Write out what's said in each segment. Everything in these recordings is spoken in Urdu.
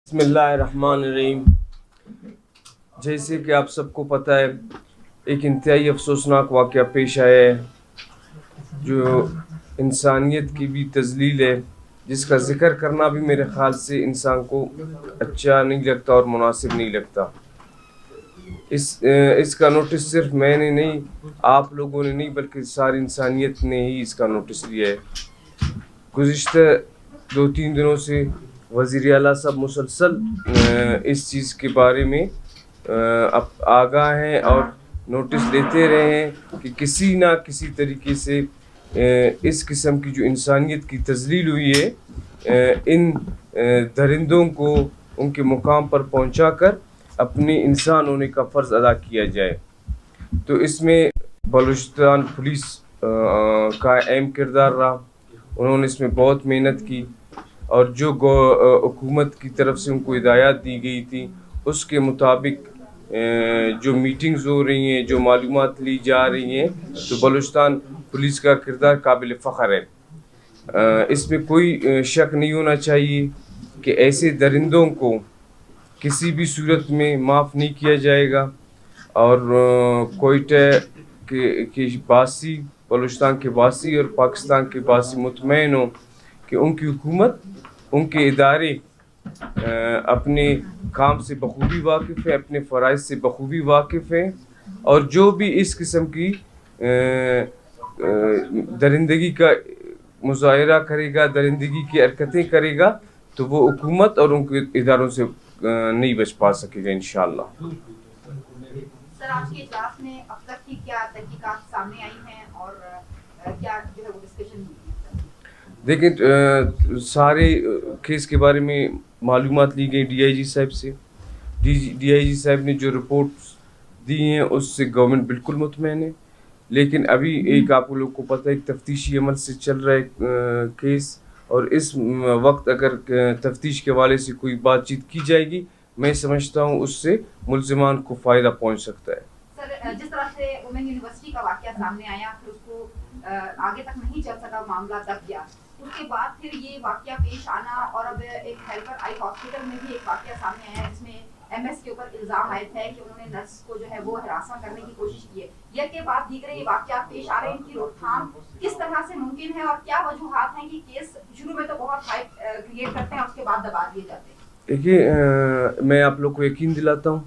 بسم اللہ الرحمن الرحیم۔ جیسے کہ آپ سب کو پتہ ہے، ایک انتہائی افسوسناک واقعہ پیش آیا ہے جو انسانیت کی بھی تذلیل ہے، جس کا ذکر کرنا بھی میرے خیال سے انسان کو اچھا نہیں لگتا اور مناسب نہیں لگتا۔ اس کا نوٹس صرف میں نے نہیں، آپ لوگوں نے نہیں، بلکہ ساری انسانیت نے ہی اس کا نوٹس لیا ہے۔ گزشتہ 2-3 دنوں سے وزیر اعلیٰ صاحب مسلسل اس چیز کے بارے میں آگاہ ہیں اور نوٹس لیتے رہے ہیں کہ کسی نہ کسی طریقے سے اس قسم کی جو انسانیت کی تذلیل ہوئی ہے، ان درندوں کو ان کے مقام پر پہنچا کر اپنے انسان ہونے کا فرض ادا کیا جائے۔ تو اس میں بلوچستان پولیس کا اہم کردار رہا۔ انہوں نے اس میں بہت محنت کی اور جو حکومت کی طرف سے ان کو ہدایات دی گئی تھی اس کے مطابق جو میٹنگز ہو رہی ہیں، جو معلومات لی جا رہی ہیں، تو بلوچستان پولیس کا کردار قابل فخر ہے۔ اس میں کوئی شک نہیں ہونا چاہیے کہ ایسے درندوں کو کسی بھی صورت میں معاف نہیں کیا جائے گا، اور کوئٹہ کے باسی، بلوچستان کے باسی اور پاکستان کے باسی مطمئن ہوں کہ ان کی حکومت، ان کے ادارے اپنے کام سے بخوبی واقف ہیں، اپنے فرائض سے بخوبی واقف ہیں، اور جو بھی اس قسم کی درندگی کا مظاہرہ کرے گا، درندگی کی حرکتیں کرے گا، تو وہ حکومت اور ان کے اداروں سے نہیں بچ پا سکے گا انشاءاللہ۔ سر، آج کے اجلاس میں اب تک کی کیا تحقیقات سامنے آئی ہیں اور کیا جو ہے وہ ڈسکشن ہوئی؟ دیکھیں، سارے کیس کے بارے میں معلومات لی گئی ڈی آئی جی صاحب سے۔ ڈی آئی جی صاحب نے جو رپورٹس دی ہیں اس سے گورنمنٹ بالکل مطمئن ہے، لیکن ابھی ایک آپ لوگ کو پتہ ہے ایک تفتیشی عمل سے چل رہا ہے کیس، اور اس وقت اگر تفتیش کے حوالے سے کوئی بات چیت کی جائے گی، میں سمجھتا ہوں اس سے ملزمان کو فائدہ پہنچ سکتا ہے۔ سر، جس طرح سے وومن یونیورسٹی کا واقعہ سامنے آیا، پھر اس کو آگے تک نہیں چل سکا، معاملہ دب گیا، اس کے بعد پھر یہ واقعہ پیش آنا، اور اب ایک ہیلپر آئی ہاسپٹل میں بھی ایک واقعہ سامنے آیا جس میں ایم ایس کے اوپر الزام عائد ہے کہ انہوں نے نرس کو جو ہے وہ ہراساں کرنے کی کوشش کی ہے۔ یہ کے بعد دیگر یہ واقعات پیش آ رہے ہیں، ان کی روک تھام کس طرح سے ممکن ہے، اور کیا وجوہات ہیں کہ کیس شروع میں تو بہت ہائپ کریٹ کرتے ہیں، اس کے بعد دبا دیے جاتے ہیں؟ دیکھیے، میں آپ لوگ کو یقین دلاتا ہوں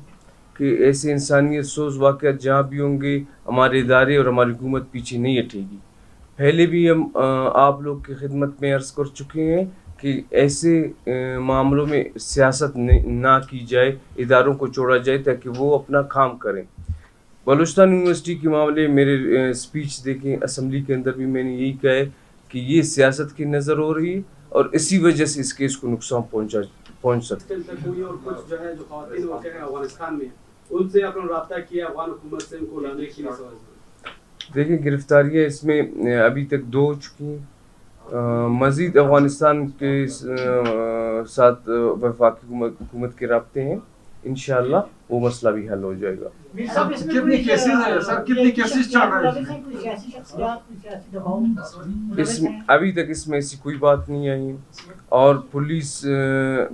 کہ ایسے انسانیت سوز واقعات جہاں بھی ہوں گے، ہمارے ادارے اور ہماری حکومت پیچھے نہیں ہٹے گی۔ پہلے بھی ہم آپ لوگ کی خدمت میں عرض کر چکے ہیں کہ ایسے معاملوں میں سیاست نہ کی جائے، اداروں کو چھوڑا جائے تاکہ وہ اپنا کام کریں۔ بلوچستان یونیورسٹی کے معاملے میرے اسپیچ دیکھیں، اسمبلی کے اندر بھی میں نے یہی کہا ہے کہ یہ سیاست کی نظر ہو رہی ہے اور اسی وجہ سے اس کیس کو نقصان پہنچ سکتا ہے۔ اور کچھ جو ہے جو خواتین واقع ہیں افغانستان میں، ان سے آپ نے رابطہ کیا افغان حکومت سے، ان کو لانے کی لیے؟ دیکھیں، گرفتاریاں اس میں ابھی تک 2 ہو چکی ہیں۔ مزید افغانستان کے ساتھ وفاقی حکومت کے رابطے ہیں، انشاءاللہ وہ مسئلہ بھی حل ہو جائے گا۔ کتنی کیسز ہیں سر، کتنی کیسز چل رہے ہیں؟ ابھی تک اس میں ایسی کوئی بات نہیں آئی، اور پولیس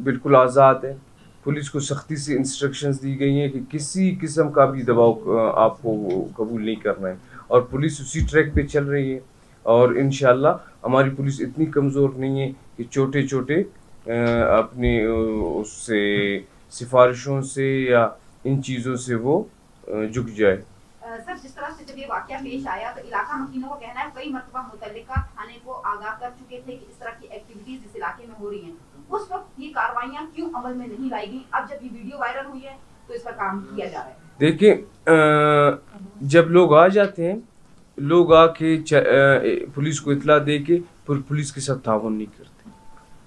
بالکل آزاد ہے۔ پولیس کو سختی سے انسٹرکشنز دی گئی ہیں کہ کسی قسم کا بھی دباؤ آپ کو قبول نہیں کرنا ہے، اور پولیس اسی ٹریک پہ چل رہی ہے، اور انشاءاللہ ہماری پولیس اتنی کمزور نہیں ہے کہ چھوٹے اپنی اس سے سفارشوں سے یا ان چیزوں سے وہ جھک جائے۔ سر، جس طرح سے جب یہ واقعہ پیش آیا تو علاقہ مکینوں کو کہنا ہے کئی مرتبہ متعلقہ تھانے کو آگاہ کر چکے تھے کہ اس طرح کی ایکٹیویٹیز اس علاقے میں ہو رہی ہیں، اس وقت یہ کارروائیاں کیوں عمل میں نہیں لائی گئیں؟ اب جب یہ ویڈیو وائرل ہوئی ہے تو اس پر کام کیا جا رہا ہے۔ دیکھیں، جب لوگ آ جاتے ہیں، لوگ آ کے پولیس کو اطلاع دے کے پھر پولیس کے ساتھ تعاون نہیں کرتے۔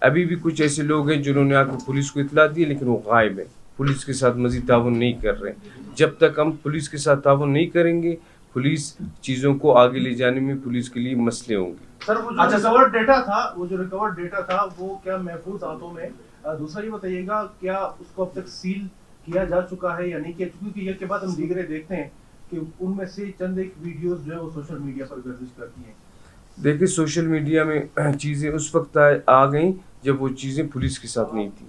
ابھی بھی کچھ ایسے لوگ ہیں جنہوں نے آ کے پولیس کو اطلاع دی لیکن وہ غائب ہیں، پولیس کے ساتھ مزید تعاون نہیں کر رہے۔ جب تک ہم پولیس کے ساتھ تعاون نہیں کریں گے، پولیس چیزوں کو آگے لے جانے میں پولیس کے لیے مسئلے ہوں گے۔ سر، وہ جو ریکورڈ ڈیٹا تھا وہ کیا محفوظ ہاتھوں میں؟ دوسرا یہ بتائیے گا، کیا اس کو اب تک سیل کیا جا چکا ہے یا نہیں کیا؟ کیونکہ یہ کے بعد ہم دیگرے دیکھتے ہیں کہ ان میں سے چند ایک ویڈیوز جو ہے وہ سوشل میڈیا پر گردش کرتی ہیں۔ دیکھیں، سوشل میڈیا میں چیزیں اس وقت آ گئیں جب وہ چیزیں پولیس کے ساتھ نہیں تھیں۔